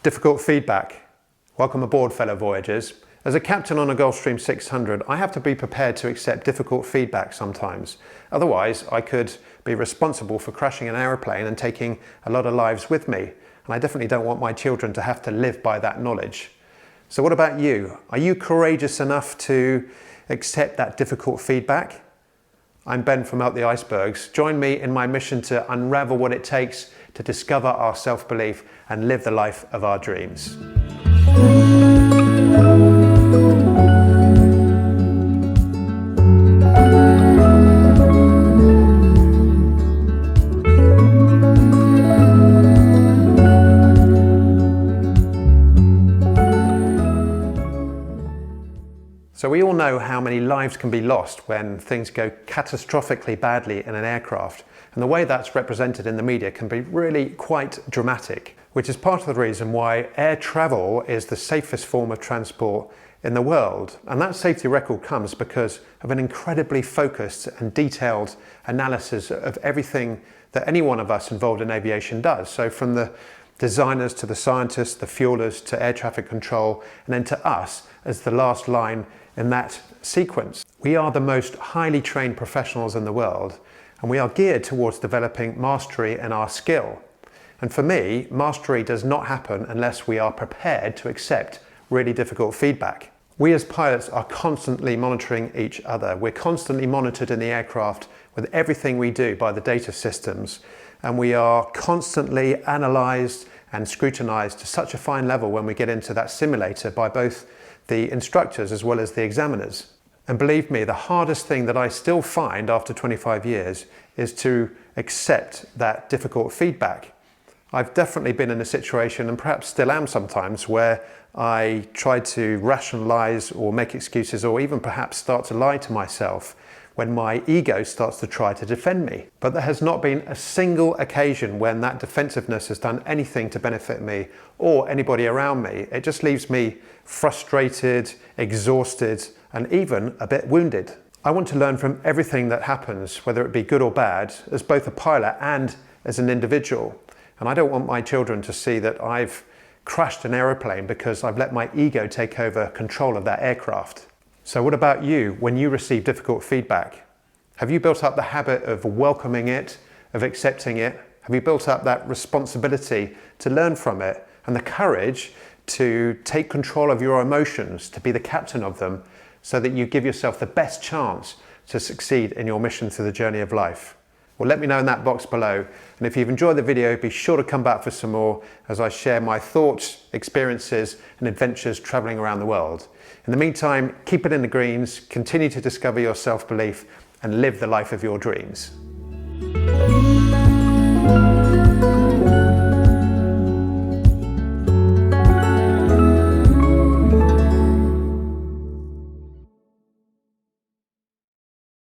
Difficult feedback. Welcome aboard, fellow voyagers. As a captain on a Gulfstream 600, I have to be prepared to accept difficult feedback sometimes. Otherwise, I could be responsible for crashing an aeroplane and taking a lot of lives with me. And I definitely don't want my children to have to live by that knowledge. So what about you? Are you courageous enough to accept that difficult feedback? I'm Ben from Out the Icebergs. Join me in my mission to unravel what it takes to discover our self-belief and live the life of our dreams. So we all know how many lives can be lost when things go catastrophically badly in an aircraft, and the way that's represented in the media can be really quite dramatic, which is part of the reason why air travel is the safest form of transport in the world. And that safety record comes because of an incredibly focused and detailed analysis of everything that any one of us involved in aviation does. So from the designers to the scientists, the fuelers to air traffic control, and then to us as the last line in that sequence. We are the most highly trained professionals in the world, and we are geared towards developing mastery in our skill. And for me, mastery does not happen unless we are prepared to accept really difficult feedback. We as pilots are constantly monitoring each other. We're constantly monitored in the aircraft with everything we do by the data systems, and we are constantly analysed and scrutinised to such a fine level when we get into that simulator by both the instructors as well as the examiners. And believe me, the hardest thing that I still find after 25 years is to accept that difficult feedback. I've definitely been in a situation, and perhaps still am sometimes, where I try to rationalise or make excuses or even perhaps start to lie to myself when my ego starts to try to defend me. But there has not been a single occasion when that defensiveness has done anything to benefit me or anybody around me. It just leaves me frustrated, exhausted, and even a bit wounded. I want to learn from everything that happens, whether it be good or bad, as both a pilot and as an individual. And I don't want my children to see that I've crashed an aeroplane because I've let my ego take over control of that aircraft. So what about you when you receive difficult feedback? Have you built up the habit of welcoming it, of accepting it? Have you built up that responsibility to learn from it and the courage to take control of your emotions, to be the captain of them, so that you give yourself the best chance to succeed in your mission through the journey of life? Well, let me know in that box below. And if you've enjoyed the video, be sure to come back for some more as I share my thoughts, experiences, and adventures traveling around the world. In the meantime, keep it in the greens, continue to discover your self-belief, and live the life of your dreams.